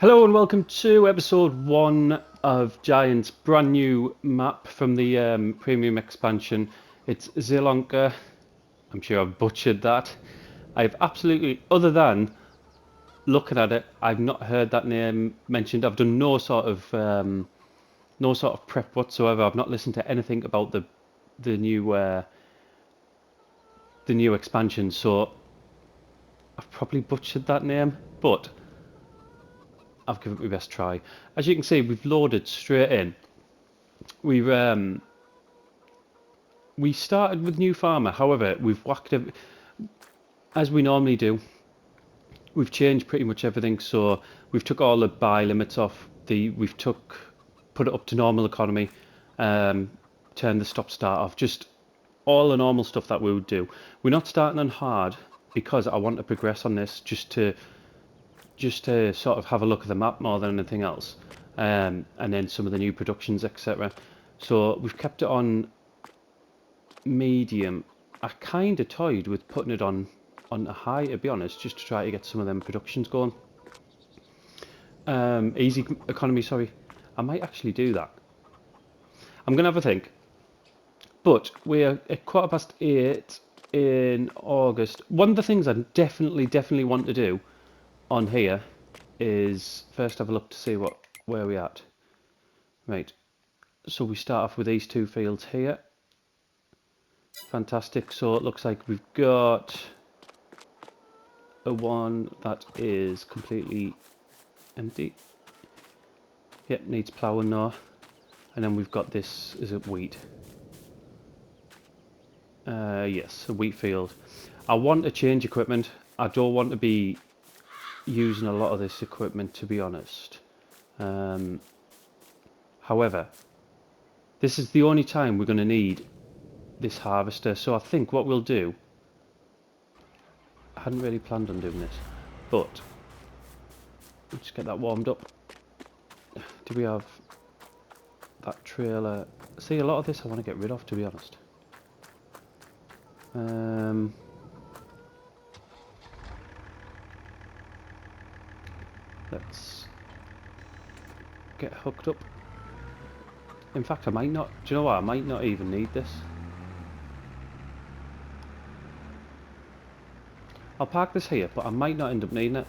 Hello and welcome to episode 1 of Giant's brand new map from the premium expansion. It's Zielonka. I'm sure I've butchered that. I've absolutely, other than looking at it, I've not heard that name mentioned. I've done no sort of prep whatsoever. I've not listened to anything about the new expansion, so I've probably butchered that name, but I've given it my best try. As you can see, we've loaded straight in. We started with new farmer. However, we've whacked it as we normally do. We've changed pretty much everything. So we've took all the buy limits off. Put it up to normal economy. Turned the stop start off. Just all the normal stuff that we would do. We're not starting on hard because I want to progress on this just to sort of have a look at the map more than anything else, and then some of the new productions, etc. So we've kept it on medium. I kind of toyed with putting it on a high, to be honest, just to try to get some of them productions going. Easy economy, sorry. I might actually do that. I'm gonna have a think. But we're at 8:15 in August. One of the things I definitely want to do on here is first have a look to see where we're at. Right, so we start off with these two fields here. Fantastic. So it looks like we've got a one that is completely empty. Yep, needs ploughing now. And then we've got this, is it wheat? Yes, a wheat field. I want to change equipment. I don't want to be using a lot of this equipment, to be honest. However, this is the only time we're going to need this harvester. So I think what we'll do, I hadn't really planned on doing this, but let's get that warmed up. Do we have that trailer? See, a lot of this I want to get rid of, to be honest. Let's get hooked up. In fact, I might not. Do you know what? I might not even need this. I'll park this here, but I might not end up needing it.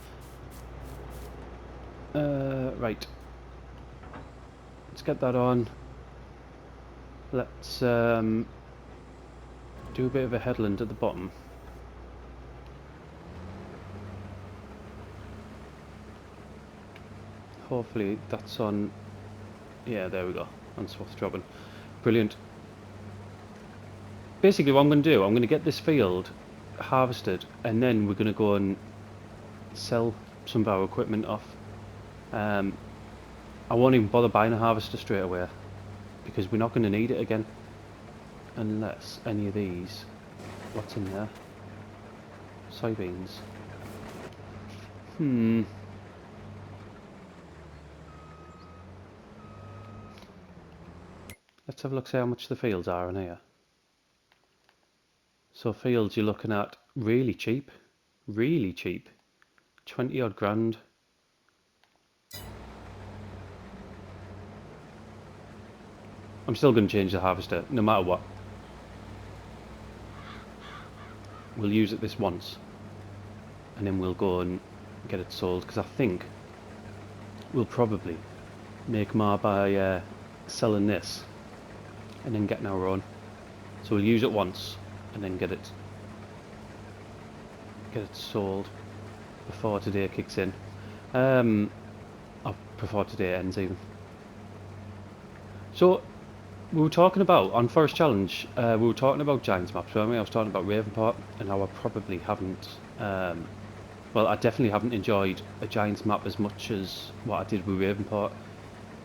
Right. Let's get that on. Let's do a bit of a headland at the bottom. Hopefully that's on. Yeah, there we go. On swath dropping. Brilliant. Basically what I'm going to do, I'm going to get this field harvested, and then we're going to go and sell some of our equipment off. I won't even bother buying a harvester straight away, because we're not going to need it again unless any of these. What's in there? Soybeans. Let's have a look, see how much the fields are in here. So fields you're looking at really cheap, 20 odd grand. I'm still going to change the harvester no matter what. We'll use it this once, and then we'll go and get it sold, because I think we'll probably make more by selling this and then getting our own. So we'll use it once and then get it sold before today kicks in. Before today ends even. So we were talking about, on Forest Challenge, we were talking about Giants maps, weren't we? I was talking about Ravenport, and how I probably haven't, well, I definitely haven't enjoyed a Giants map as much as what I did with Ravenport.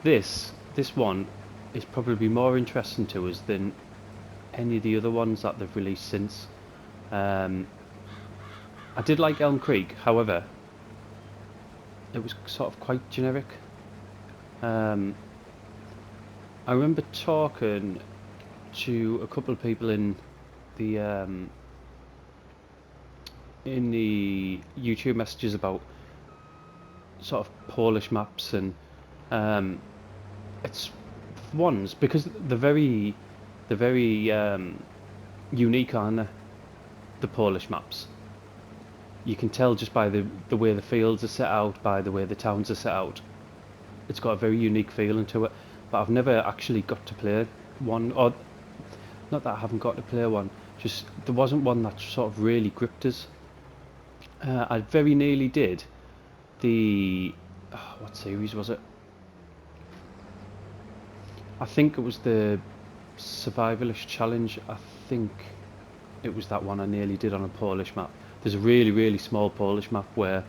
This one is probably more interesting to us than any of the other ones that they've released since. I did like Elm Creek, however, it was sort of quite generic. I remember talking to a couple of people in the YouTube messages about sort of Polish maps, and it's ones because they're very unique, aren't they? The Polish maps. You can tell just by the way the fields are set out, by the way the towns are set out. It's got a very unique feeling to it. But I've never actually got to play one, or not that I haven't got to play one. Just there wasn't one that sort of really gripped us. I very nearly did the what series was it? I think it was the Survivalist Challenge. I think it was that one I nearly did on a Polish map. There's a really small Polish map where,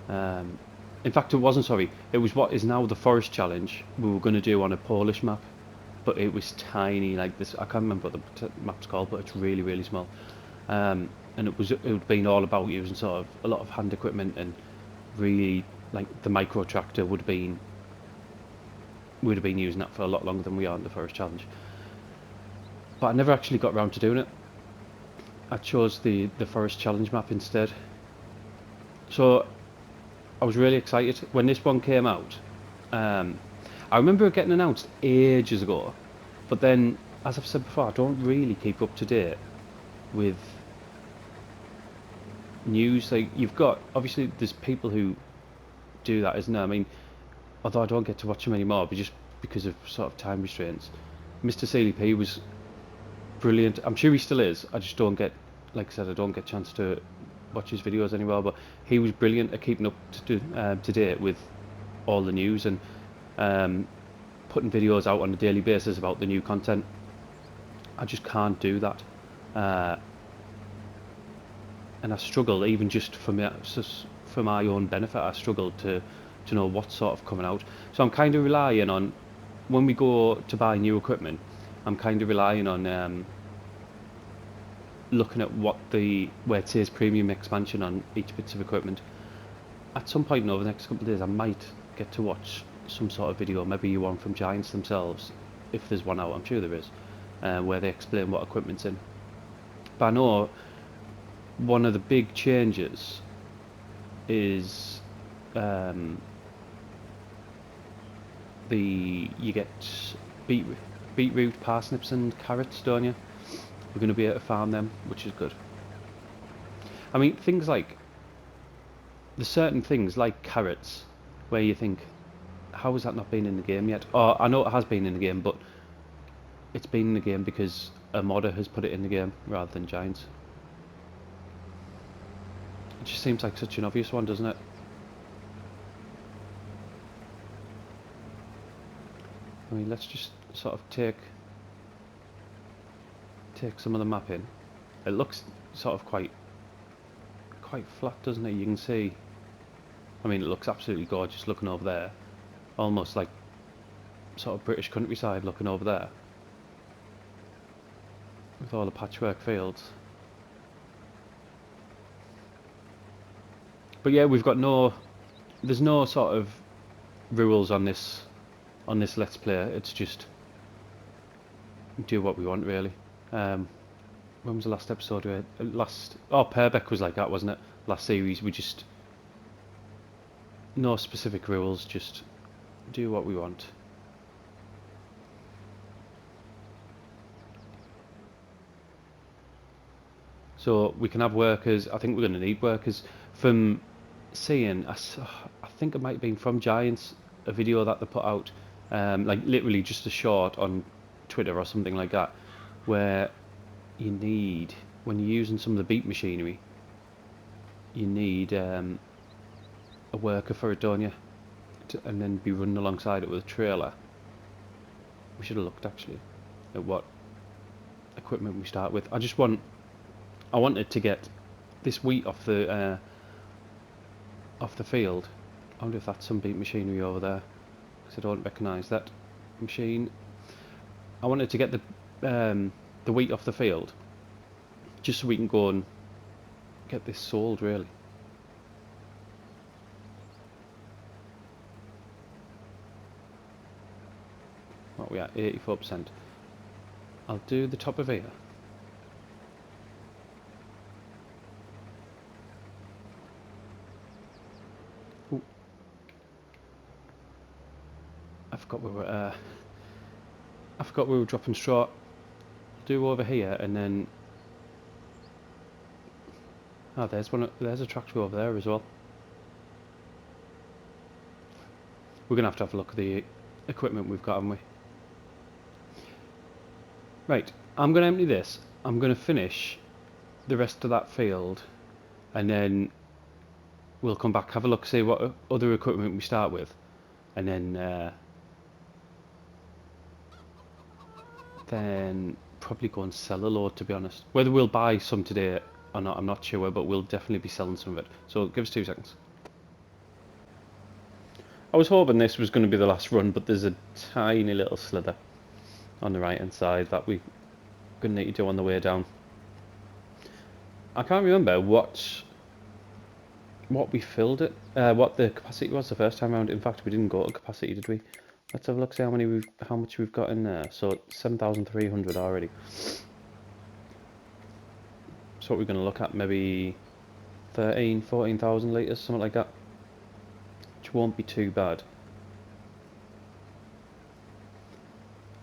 in fact, it wasn't. Sorry, it was what is now the Forest Challenge. We were going to do on a Polish map, but it was tiny, like this. I can't remember what the map's called, but it's really small. And it would been all about using sort of a lot of hand equipment, and really like the micro tractor would have been using that for a lot longer than we are in the Forest Challenge. But I never actually got around to doing it. I chose the Forest Challenge map instead. So I was really excited when this one came out. I remember it getting announced ages ago, but then, as I've said before, I don't really keep up to date with news. Like, you've got, obviously there's people who do that, isn't there? I mean, although I don't get to watch them anymore, but just because of sort of time restraints. Mr. CLP was brilliant. I'm sure he still is. I just don't get, like I said, I don't get a chance to watch his videos anymore. But he was brilliant at keeping up to date with all the news, and putting videos out on a daily basis about the new content. I just can't do that, and I struggle, even just for my own benefit. I struggle to know what's sort of coming out. So I'm kind of relying on, when we go to buy new equipment, I'm kind of relying on looking at where it says premium expansion on each bits of equipment. At some point over the next couple of days, I might get to watch some sort of video, maybe one from Giants themselves, if there's one out. I'm sure there is, where they explain what equipment's in. But I know one of the big changes is you get beetroot, parsnips and carrots, don't you? We're going to be able to farm them, which is good. I mean, things like, there's certain things like carrots where you think, how has that not been in the game yet? Or I know it has been in the game, but it's been in the game because a modder has put it in the game rather than Giants. It just seems like such an obvious one, doesn't it? I mean, let's just sort of take some of the map in. It looks sort of quite flat, doesn't it? You can see, I mean, it looks absolutely gorgeous looking over there, almost like sort of British countryside looking over there with all the patchwork fields. But yeah, we've got there's no sort of rules on this Let's Play. It's just do what we want, really. When was the last episode? Purbeck was like that, wasn't it? Last series, we just, no specific rules, just do what we want. So we can have workers. I think we're going to need workers. From seeing, I think it might have been from Giants, a video that they put out, like literally just a short on Twitter or something like that, where you need, when you're using some of the beat machinery, you need a worker for it, don't you? And then be running alongside it with a trailer. We should have looked actually at what equipment we start with. I wanted to get this wheat off the field. I wonder if that's some beat machinery over there, because I don't recognise that machine. I wanted to get the wheat off the field, just so we can go and get this sold, really. What are we at? 84%. I'll do the top of here. Ooh. forgot we were. I forgot we were dropping straw. Do over here and then. Oh, there's one. There's a tractor over there as well. We're gonna have to have a look at the equipment we've got, haven't we? Right. I'm gonna empty this. I'm gonna finish the rest of that field, and then we'll come back, have a look, see what other equipment we start with, and then probably go and sell a load, to be honest. Whether we'll buy some today or not, I'm not sure, but we'll definitely be selling some of it. So give us 2 seconds. I was hoping this was going to be the last run, but there's a tiny little slither on the right hand side that we're going to need to do on the way down. I can't remember what we filled it, what the capacity was the first time around. In fact, we didn't go to capacity, did we? Let's have a look, see how much we've got in there. So 7,300 already. So what we're going to look at, maybe 14,000 litres, something like that. Which won't be too bad.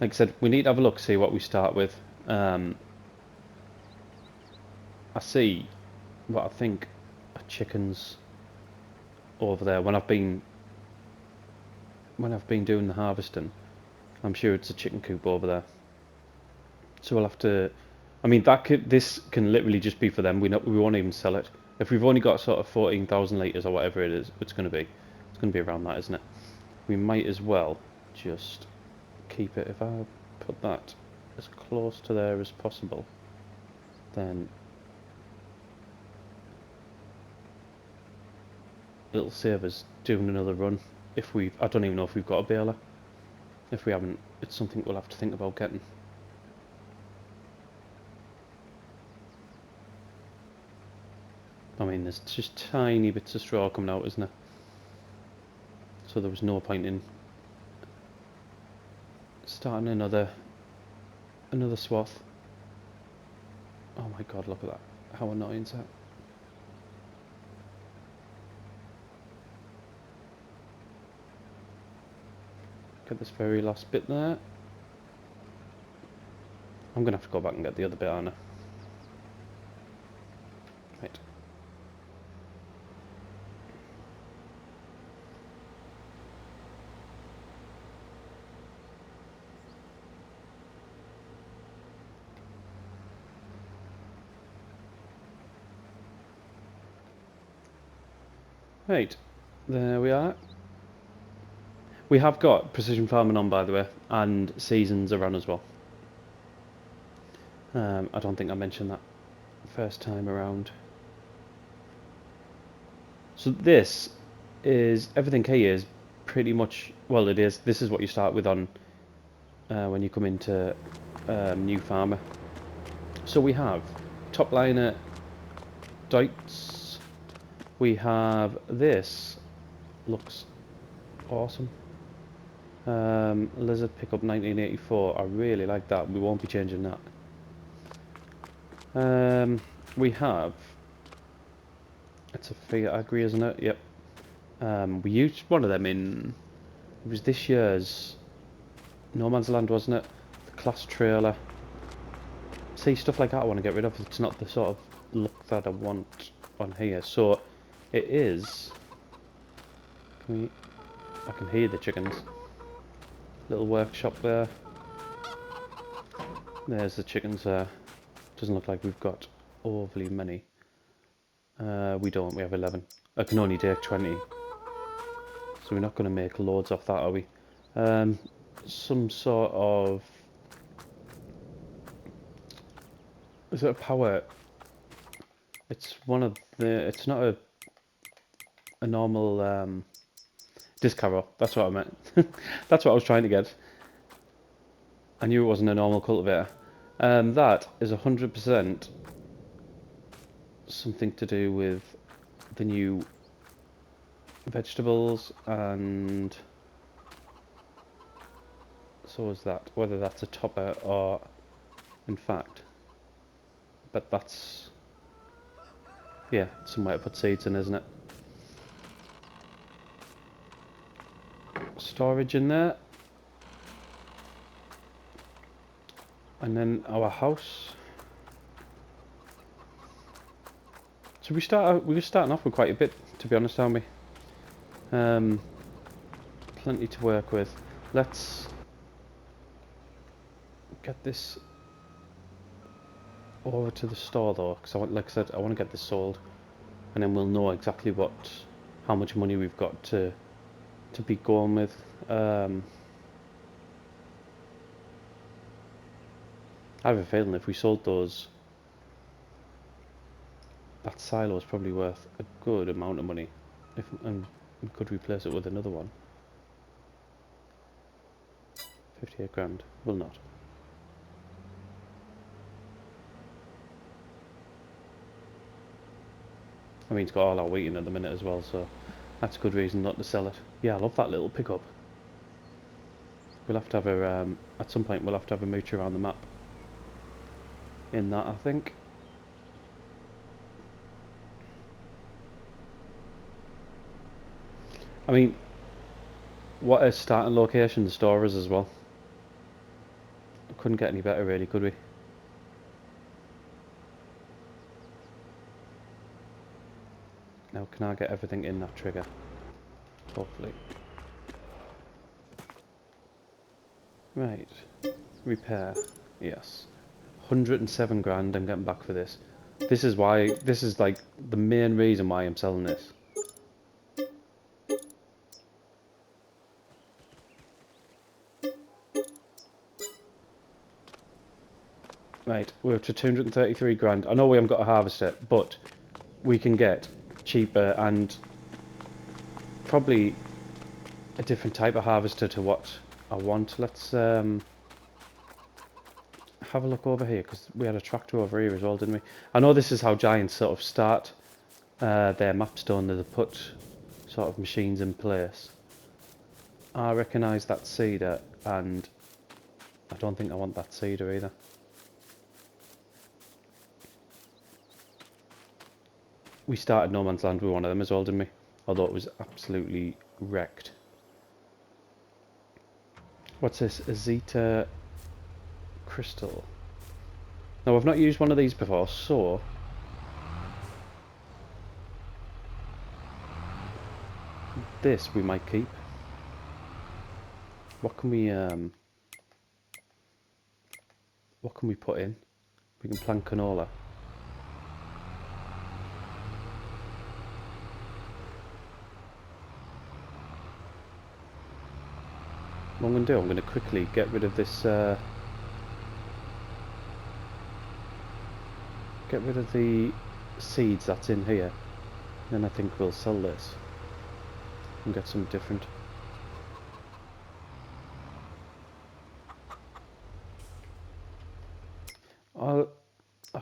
Like I said, we need to have a look, see what we start with. I see what I think are chickens over there. When I've been doing the harvesting, I'm sure it's a chicken coop over there. So we'll have to. I mean, this can literally just be for them. We won't even sell it. If we've only got sort of 14,000 litres or whatever it is, it's going to be around that, isn't it? We might as well just keep it. If I put that as close to there as possible, then it'll save us doing another run. I don't even know if we've got a baler. If we haven't, it's something we'll have to think about getting. I mean, there's just tiny bits of straw coming out, isn't there? So there was no point in starting another swath. Oh my god, look at that. How annoying is that? Get this very last bit there. I'm going to have to go back and get the other bit, aren't I? Right. Right, there we are. We have got precision farming on, by the way, and seasons are on as well. I don't think I mentioned that first time around. So this is, everything here is pretty much, well it is, this is what you start with on when you come into new farmer. So we have top liner Deutz, we have this, looks awesome. Lizard pickup 1984, I really like that, we won't be changing that. We have, it's a Fiat Agri, isn't it? Yep. We used one of them in, it was this year's No Man's Land, wasn't it? The class trailer. See, stuff like that I want to get rid of. It's not the sort of look that I want on here. So it is. I can hear the chickens. Little workshop there. There's the chickens there. Doesn't look like we've got overly many. We don't. We have 11. I can only take 20. So we're not going to make loads off that, are we? Some sort of. Is it a power? It's one of the. It's not a normal disc harrow. That's what I meant. That's what I was trying to get. I knew it wasn't a normal cultivator. That is 100% something to do with the new vegetables, and so is that. Whether that's a topper or, in fact, but that's, yeah, somewhere to put seeds in, isn't it? Storage in there. And then our house. So we were starting off with quite a bit, to be honest, aren't we? Plenty to work with. Let's get this over to the store though, because like I said, I want to get this sold, and then we'll know exactly how much money we've got to be going with. I have a feeling if we sold those, that silo is probably worth a good amount of money. And we could replace it with another one. 58 grand. Will not. I mean, it's got all our wheat in at the minute as well, so that's a good reason not to sell it. Yeah, I love that little pickup. We'll have to have a, at some point we'll have to have a mooch around the map in that, I think. I mean, what a starting location the store is as well. Couldn't get any better really, could we? Now can I get everything in that trigger? Hopefully. Right. Repair. Yes. 107 grand I'm getting back for this. This is like the main reason why I'm selling this. Right, we're up to 233 grand. I know we haven't got to harvest it, but we can get cheaper and probably a different type of harvester to what I want. Let's have a look over here, because we had a tractor over here as well, didn't we? I know this is how giants sort of start their maps, don't they? They put sort of machines in place. I recognise that cedar, and I don't think I want that cedar either. We started No Man's Land with one of them as well, didn't we? Although it was absolutely wrecked. What's this? A Zeta crystal. Now, I've not used one of these before, so this we might keep. What can we put in? We can plant canola. What I'm going to do, I'm going to quickly get rid of this, get rid of the seeds that's in here. Then I think we'll sell this and get some different.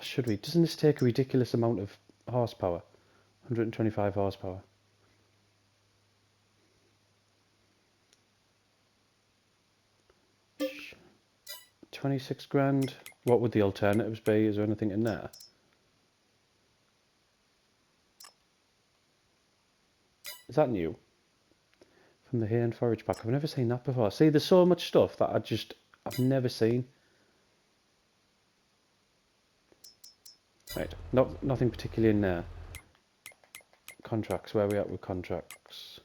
Should we? Doesn't this take a ridiculous amount of horsepower? 125 horsepower. Shh. 26 grand. What would the alternatives be? Is there anything in there? Is that new? From the hay and forage pack. I've never seen that before. See, there's so much stuff that I've never seen. Right, nothing particularly in there. Contracts, where are we at with contracts?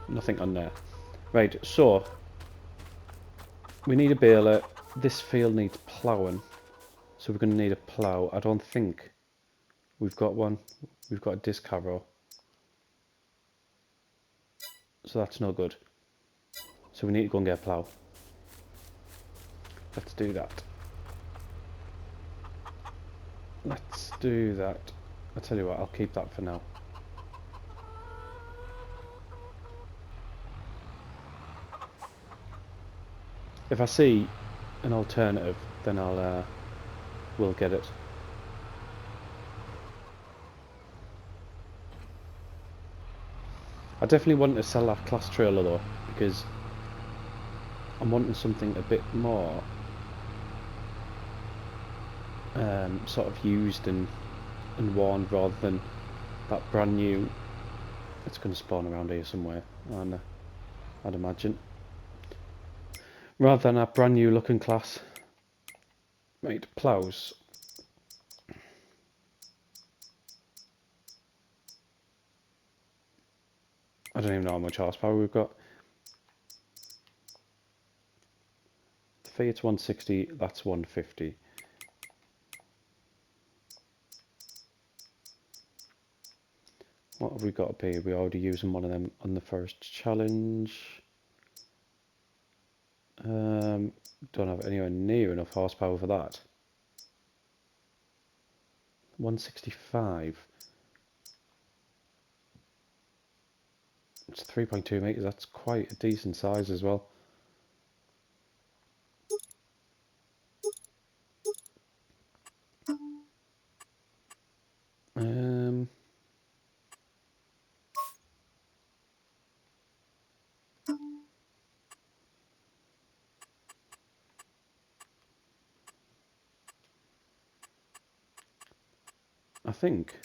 Nothing on there. Right, so we need a baler. This field needs ploughing, so we're going to need a plough. I don't think we've got one. We've got a disc harrow, so that's no good. So we need to go and get a plough. Let's do that. Let's do that. I'll tell you what, I'll keep that for now. If I see an alternative, then we'll get it. I definitely want to sell that class trailer though, because I'm wanting something a bit more sort of used and worn, rather than that brand new It's going to spawn around here somewhere, and I'd imagine. Rather than a brand new looking class. Right, ploughs. I don't even know how much horsepower we've got. The Fiat's 160, that's 150. What have we got up here? We're already using one of them on the first challenge. Don't have anywhere near enough horsepower for that. 165. It's 3.2 meters. That's quite a decent size as well. I think.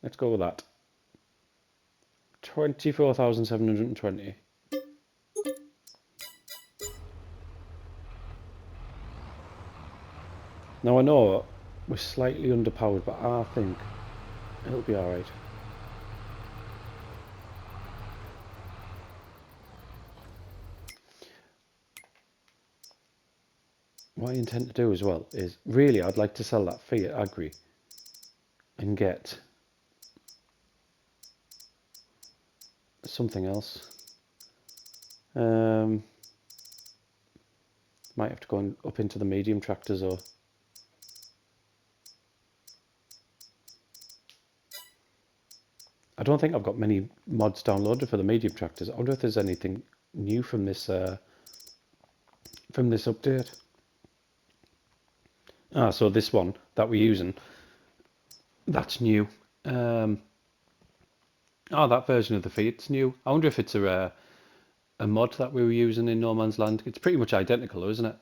Let's go with that. 24,720. Now I know we're slightly underpowered, but I think it'll be alright. What I intend to do as well is, really, I'd like to sell that Fiat Agri and get something else. Might have to go up into the medium tractors, or I don't think I've got many mods downloaded for the medium tractors. I wonder if there's anything new from this update. So this one that we're using, that's new. That version of the Fiat's new. I wonder if it's a mod that we were using in No Man's Land. It's pretty much identical, isn't it?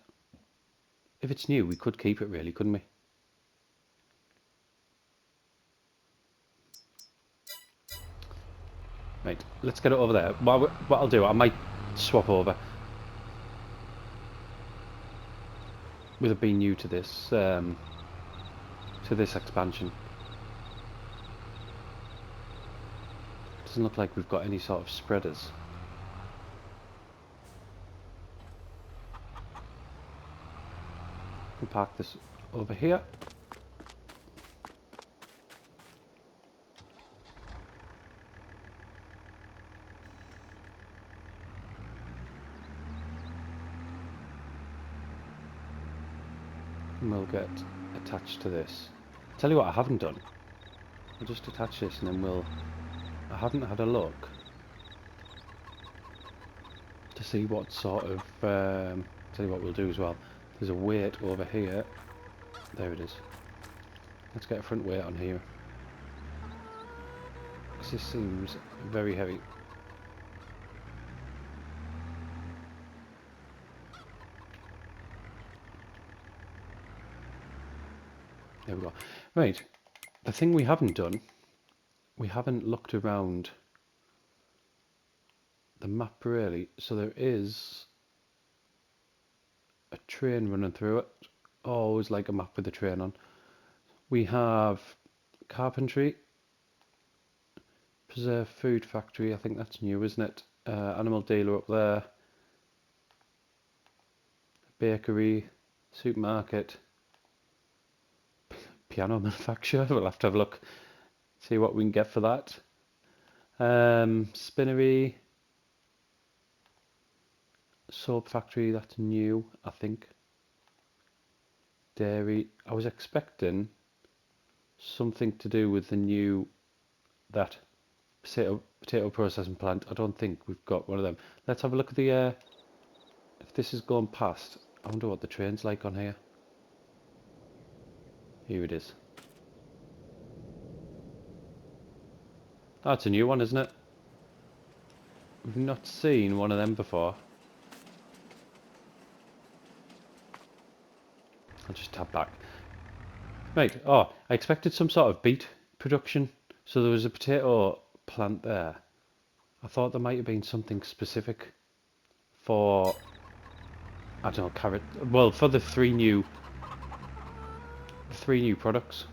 If it's new, we could keep it, really, couldn't we? Right, let's get it over there. What I'll do, I might swap over. With it being new to this expansion. Doesn't look like we've got any sort of spreaders. We'll park this over here. And we'll get attached to this. Tell you what I haven't done. I'll just attach this and then I haven't had a look to see what sort of, tell you what we'll do as well. There's a weight over here. There it is. Let's get a front weight on here. This seems very heavy. There we go. Right, the thing we haven't done, we haven't looked around the map really. So there is a train running through it. Always like a map with a train on. We have carpentry, preserved food factory, I think that's new, isn't it? Animal dealer up there, bakery, supermarket, piano manufacturer. We'll have to have a look, see what we can get for that. Spinnery, soap factory, that's new, I think. Dairy, I was expecting something to do with the new, that potato processing plant. I don't think we've got one of them. Let's have a look at the, if this is going past, I wonder what the train's like on here. Here it is. That's a new one, isn't it? We've not seen one of them before. I'll just tab back. Right, I expected some sort of beet production, So there was a potato plant there. I thought there might have been something specific for, I don't know, carrot. Well, for the three new products.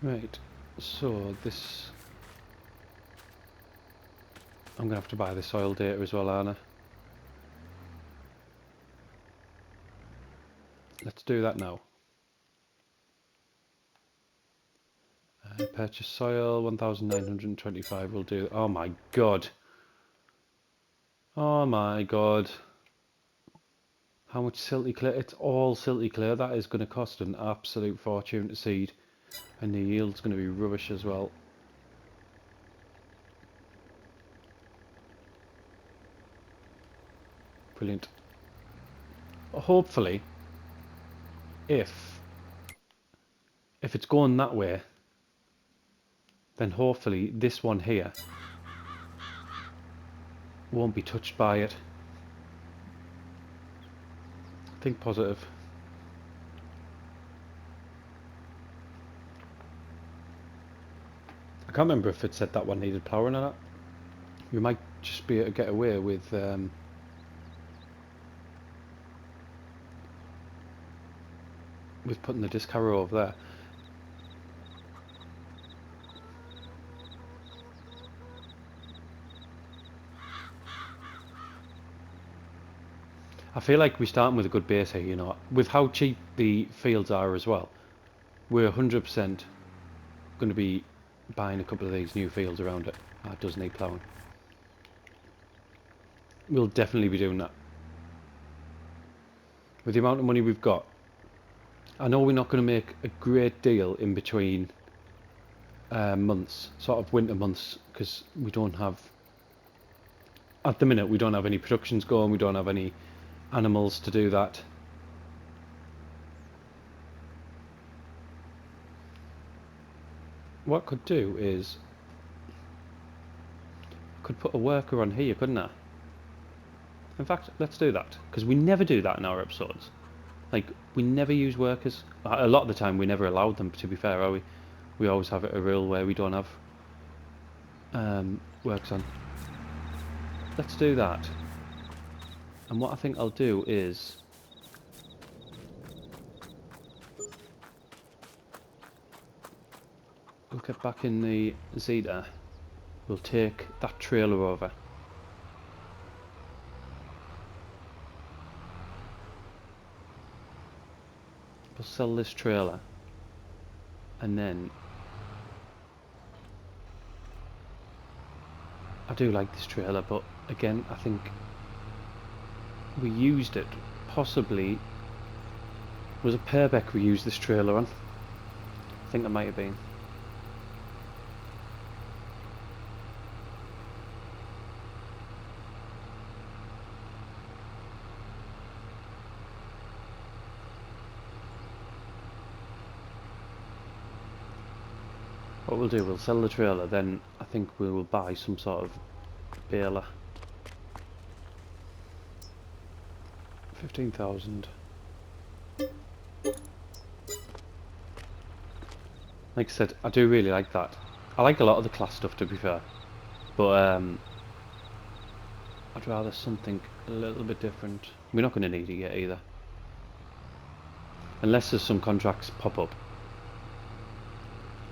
Right. So this, I'm gonna have to buy the soil data as well, aren't I? Let's do that now. Purchase soil, 1,925 will do. Oh my god. Oh my god. How much silty clay? It's all silty clay. That is going to cost an absolute fortune to seed. And the yield's going to be rubbish as well. Brilliant. Hopefully, if it's going that way, then hopefully this one here won't be touched by it. Think positive. I can't remember if it said that one needed ploughing or not. We might just be able to get away with putting the disc harrow over there. I feel like we're starting with a good base here, you know, with how cheap the fields are as well. We're 100% going to be buying a couple of these new fields around it. That does need ploughing. We'll definitely be doing that. With the amount of money we've got, I know we're not going to make a great deal in between months, sort of winter months, because we don't have, at the minute, we don't have any productions going, we don't have any animals to do that. What I could do is, I could put a worker on here, couldn't I? In fact, let's do that, because we never do that in our episodes. Like, we never use workers. A lot of the time we never allowed them, to be fair, are we? We always have a rule where we don't have works on. Let's do that. And what I think I'll do is, we'll get back in the Zeta. We'll take that trailer over. We'll sell this trailer. And then, I do like this trailer, but again, I think we used it, possibly, was it Purbeck we used this trailer on? I think it might have been. What we'll do, we'll sell the trailer, then I think we will buy some sort of baler. 15,000. Like I said, I do really like that. I like a lot of the class stuff, to be fair, but I'd rather something a little bit different. We're not going to need it yet either, unless there's some contracts pop up,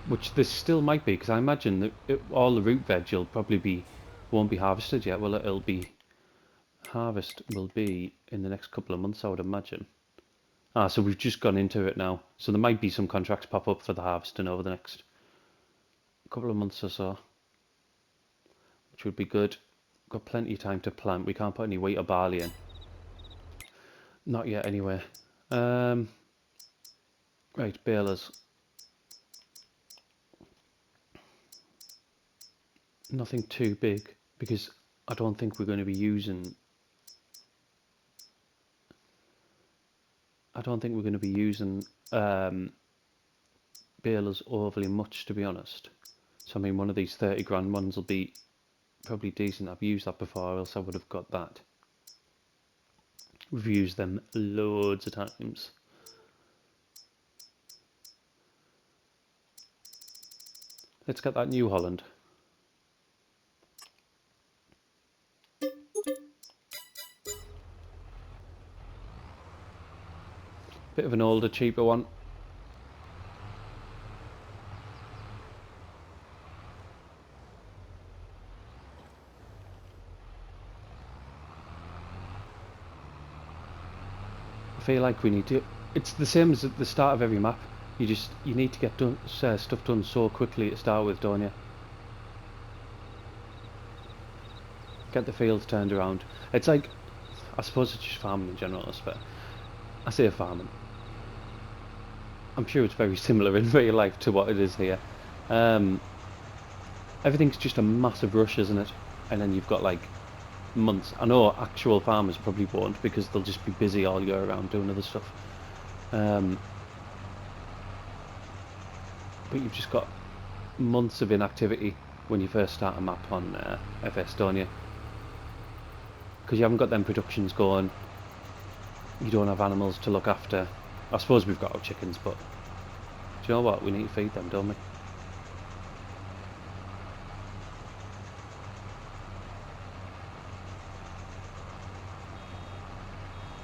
which this still might be, because I imagine that all the root veg won't be harvested yet. Well, it'll be harvest will be in the next couple of months, I would imagine. So we've just gone into it now, so there might be some contracts pop up for the harvesting over the next couple of months or so, which would be good. Got plenty of time to plant. We can't put any wheat or barley in, not yet anyway. Right, balers. Nothing too big, because I don't think we're going to be using balers overly much, to be honest. So I mean, one of these 30 grand ones will be probably decent. I've used that before, else I would have got that. We've used them loads of times. Let's get that New Holland. Bit of an older, cheaper one. I feel like we need to. It's the same as at the start of every map. You need to get stuff done so quickly to start with, don't you? Get the fields turned around. It's like, I suppose it's just farming in general, but I say farming. I'm sure it's very similar in real life to what it is here. Everything's just a massive rush, isn't it? And then you've got like months. I know actual farmers probably won't, because they'll just be busy all year around doing other stuff. But you've just got months of inactivity when you first start a map on FS, don't you? Because you haven't got them productions going. You don't have animals to look after. I suppose we've got our chickens, but do you know what? We need to feed them, don't we?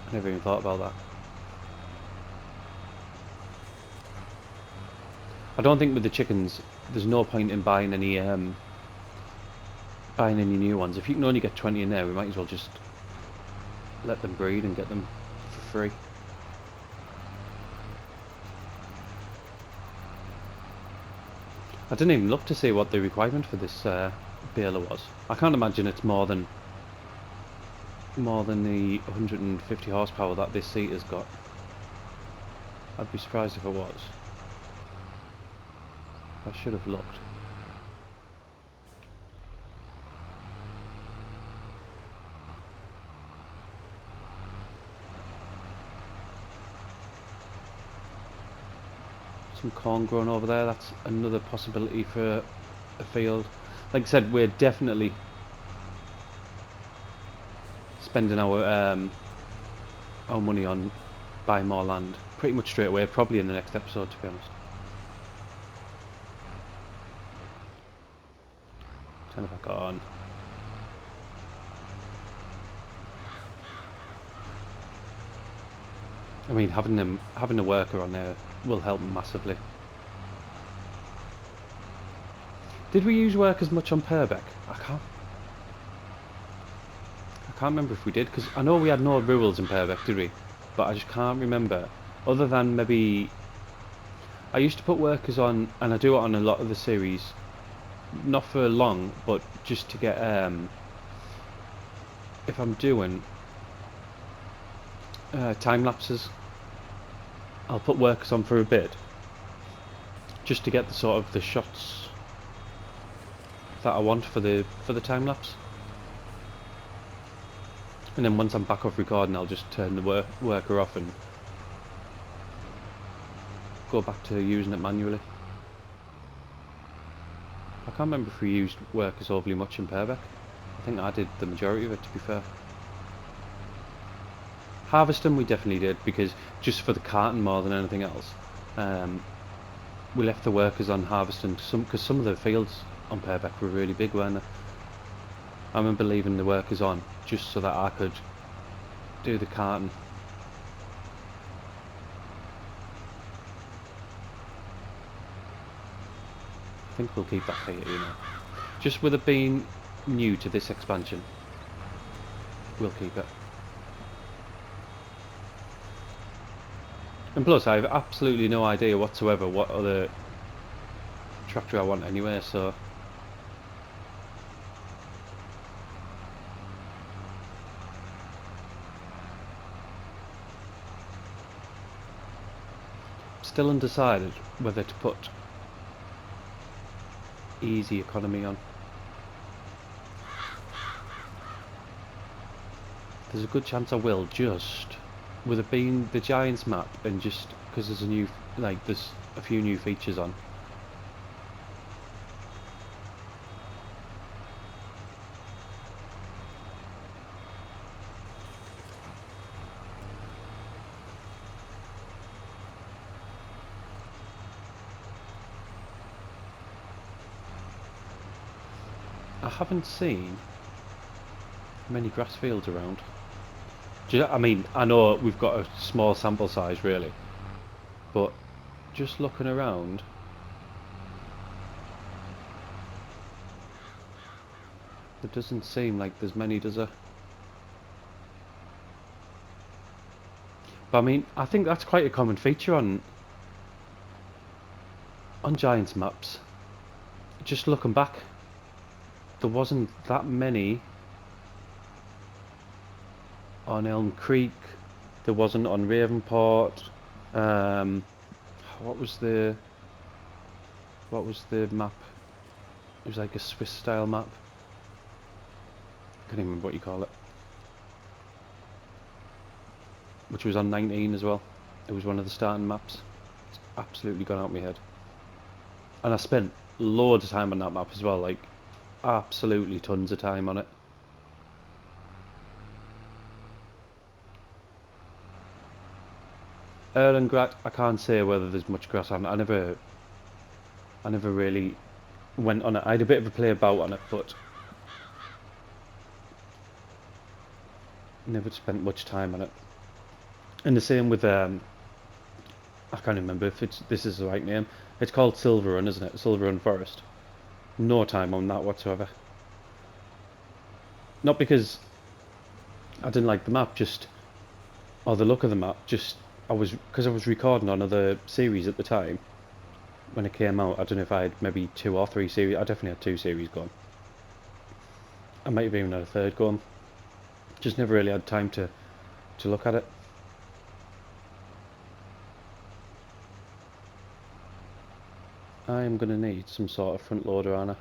I never even thought about that. I don't think with the chickens, there's no point in buying any new ones. If you can only get 20 in there, we might as well just let them breed and get them for free. I didn't even look to see what the requirement for this baler was. I can't imagine it's more than the 150 horsepower that this seat has got. I'd be surprised if it was. I should have looked. Some corn growing over there, that's another possibility for a field. Like I said, we're definitely spending our money on buying more land pretty much straight away, probably in the next episode, to be honest. Turn it back on. I mean, having a worker on there will help massively. Did we use workers much on Purbeck? I can't remember if we did, because I know we had no rurals in Purbeck, did we? But I just can't remember. Other than maybe I used to put workers on, and I do it on a lot of the series, not for long, but just to get if I'm doing time lapses, I'll put workers on for a bit, just to get the sort of the shots that I want for the time lapse. And then once I'm back off recording, I'll just turn the worker off and go back to using it manually. I can't remember if we used workers overly much in Purbeck. I think I did the majority of it, to be fair. Harvesting we definitely did, because just for the carton more than anything else. We left the workers on harvesting, because some of the fields on Purbeck were really big, weren't they? I remember leaving the workers on just so that I could do the carton. I think we'll keep that here, you know. Just with it being new to this expansion, we'll keep it. And plus, I have absolutely no idea whatsoever what other tractor I want anyway, so still undecided whether to put easy economy on. There's a good chance I will, just with it being the Giants map, and just because there's a few new features on. I haven't seen many grass fields around. I mean, I know we've got a small sample size really, but just looking around, there doesn't seem like there's many, does there? But I mean, I think that's quite a common feature on Giants maps. Just looking back, there wasn't that many on Elm Creek. There wasn't on Ravenport. Um, what was the map? It was like a Swiss style map. I can't even remember what you call it. Which was on 19 as well. It was one of the starting maps. It's absolutely gone out of my head. And I spent loads of time on that map as well, like absolutely tons of time on it. Erlengracht, I can't say whether there's much grass on it. I never really went on it. I had a bit of a play about on it, but never spent much time on it. And the same with I can't remember if this is the right name. It's called Silver Run, isn't it? Silver Run Forest. No time on that whatsoever. Not because I didn't like the map, just or the look of the map. Just because I was recording on another series at the time when it came out. I don't know if I had maybe 2 or 3 series. I definitely had 2 series going. I might have even had a third going. Just never really had time to look at it. I am going to need some sort of front loader on it.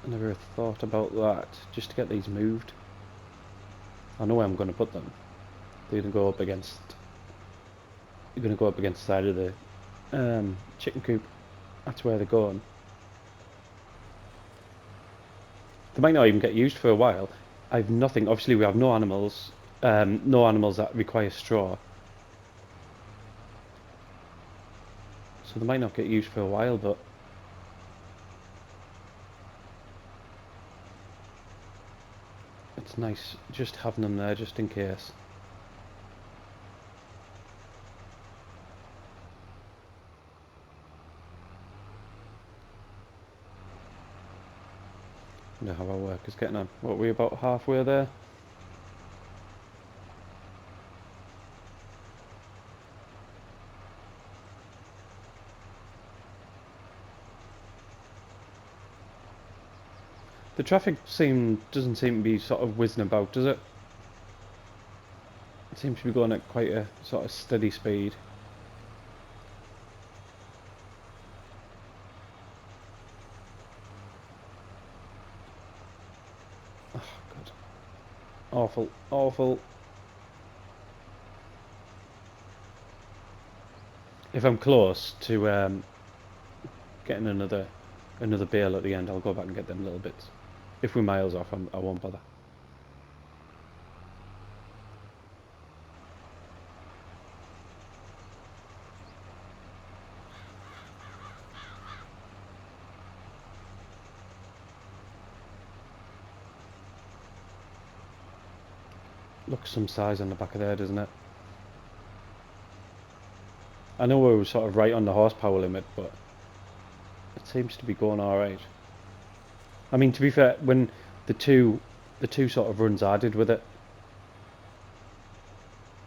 I never thought about that, just to get these moved. I know where I'm going to put them. They're going to go up against. You're going to go up against the side of the chicken coop. That's where they're going. They might not even get used for a while. I've nothing. Obviously, we have no animals. No animals that require straw. So they might not get used for a while, but it's nice just having them there just in case. I wonder how our work is getting on. What, we're about halfway there? The traffic doesn't seem to be sort of whizzing about, does it? It seems to be going at quite a sort of steady speed. Oh, God. Awful, awful. If I'm close to getting another bale at the end, I'll go back and get them little bits. If we're miles off, I won't bother. Looks some size on the back of there, doesn't it? I know we were sort of right on the horsepower limit, but it seems to be going alright. I mean, to be fair, when the two sort of runs I did with it,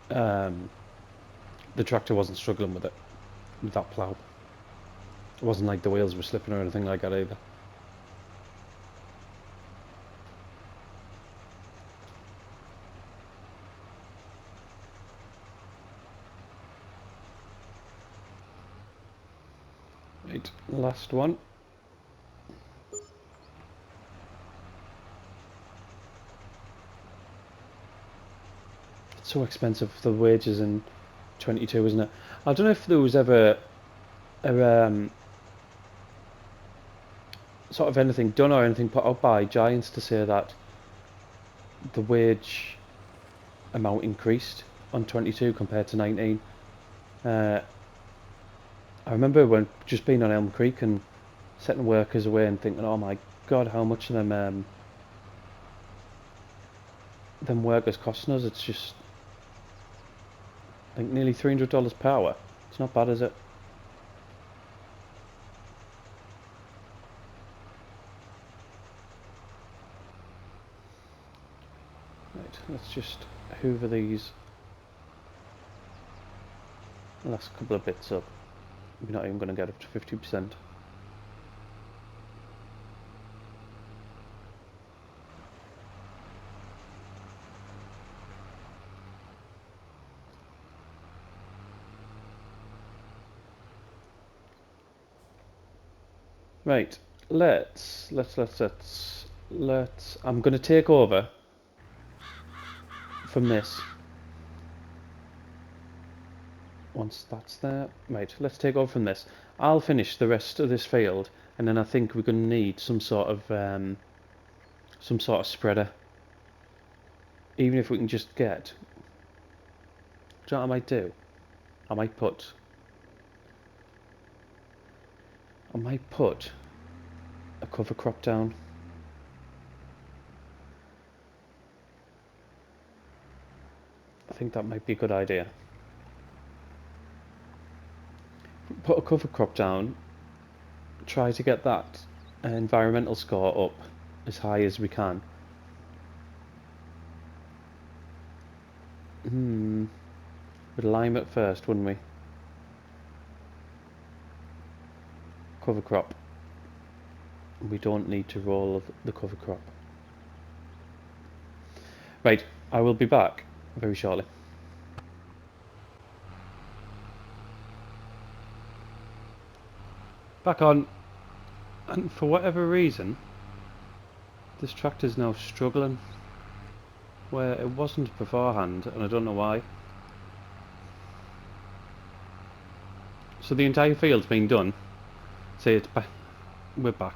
the tractor wasn't struggling with that plough. It wasn't like the wheels were slipping or anything like that either. Right, last one. It's so expensive for the wages in 22, isn't it? I don't know if there was ever a sort of anything done or anything put out by Giants to say that the wage amount increased on 22 compared to 19. I remember when just being on Elm Creek and setting workers away and thinking, oh my god, how much of them workers costing us. It's just I think nearly $300 per hour. It's not bad, is it? Right, let's just hoover these last couple of bits up. We're not even going to get up to 50%. Right, let's. I'm going to take over from this. Once that's there, right, let's take over from this. I'll finish the rest of this field, and then I think we're going to need some sort of spreader. Even if we can just get. Do you know what I might do? I might put a cover crop down. I think that might be a good idea. Put a cover crop down, try to get that environmental score up as high as we can. We'd lime it first, wouldn't we? Cover crop. We don't need to roll the cover crop. Right, I will be back very shortly. Back on, and for whatever reason, this tractor's now struggling where it wasn't beforehand, and I don't know why. So the entire field's been done. See, it's back. We're back.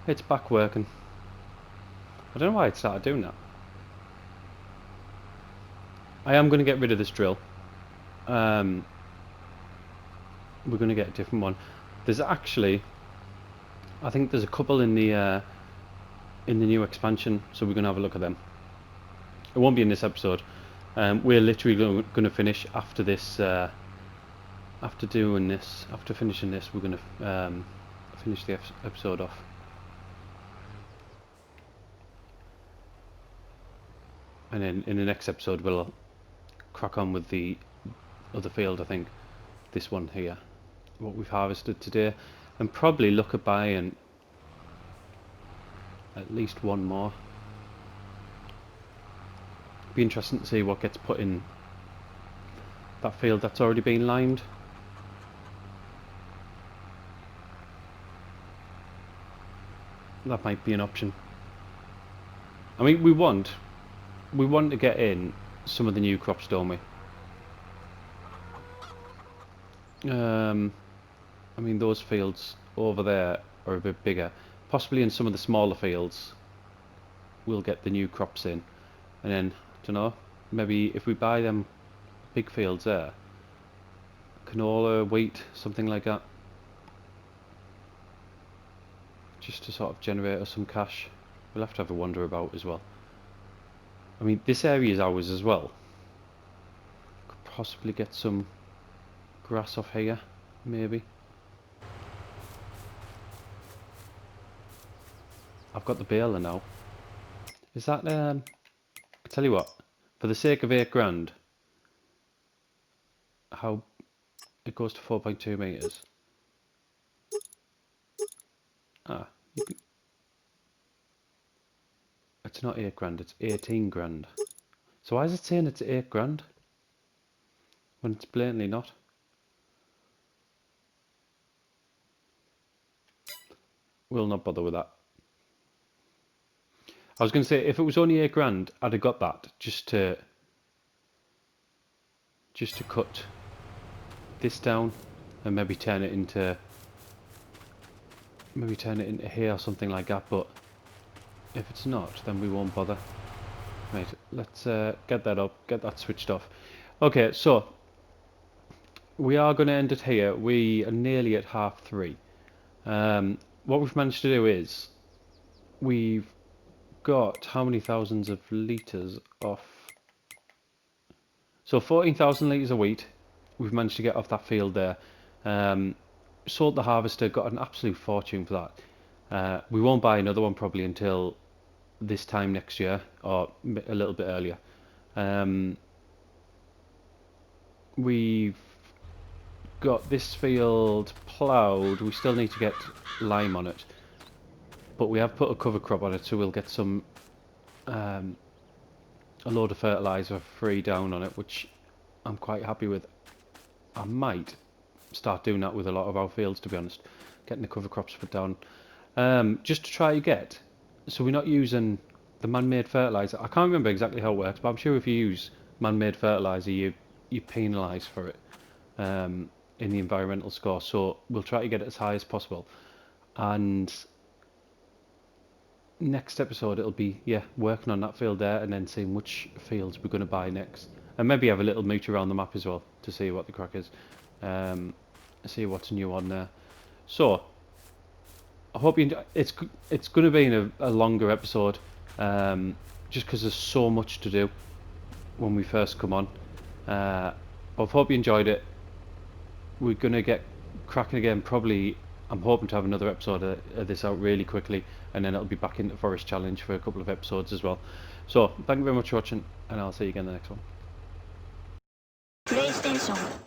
It's back working. I don't know why it started doing that. I am going to get rid of this drill. We're going to get a different one. There's actually, I think there's a couple in the new expansion, so we're going to have a look at them. It won't be in this episode. We're literally going to finish after this. After finishing this, we're going to finish the episode off. And then in the next episode we'll crack on with the other field, I think. This one here, what we've harvested today, and probably look at buying at least one more. Be interesting to see what gets put in that field that's already been limed. That might be an option. I mean, we want to get in some of the new crops, don't we? I mean, those fields over there are a bit bigger. Possibly in some of the smaller fields we'll get the new crops in, and then, I don't know, maybe if we buy them big fields there, canola, wheat, something like that, just to sort of generate us some cash. We'll have to have a wander about as well. I mean, this area is ours as well. Could possibly get some grass off here, maybe. I've got the baler now. Is that, I tell you what, for the sake of £8,000, how it goes to 4.2 meters. Ah, it's not £8,000, it's 18,000. So why is it saying it's £8,000 when it's blatantly not? We'll not bother with that. I was going to say, if it was only £8,000, I'd have got that just to cut this down and maybe turn it into hay or something like that. But if it's not, then we won't bother. Right, let's get that up, get that switched off. Okay, so we are going to end it here. We are nearly at 3:30. What we've managed to do is we've got how many thousands of litres off? So 14,000 litres of wheat we've managed to get off that field there. Sold the harvester, got an absolute fortune for that. We won't buy another one probably until this time next year or a little bit earlier. We've got this field ploughed. We still need to get lime on it, but we have put a cover crop on it, so we'll get some a load of fertilizer free down on it, which I'm quite happy with. I might start doing that with a lot of our fields, to be honest, getting the cover crops put down, just to try to get, so we're not using the man-made fertilizer. I can't remember exactly how it works, but I'm sure if you use man-made fertilizer, you penalise for it in the environmental score. So we'll try to get it as high as possible, and next episode it'll be working on that field there and then seeing which fields we're going to buy next, and maybe have a little mooch around the map as well to see what the crack is, see what's new on there. So I hope you enjoy. It's going to be a longer episode, just because there's so much to do when we first come on. But I hope you enjoyed it. We're going to get cracking again probably. I'm hoping to have another episode of this out really quickly, and then it'll be back into Forest Challenge for a couple of episodes as well. So thank you very much for watching, and I'll see you again in the next one. PlayStation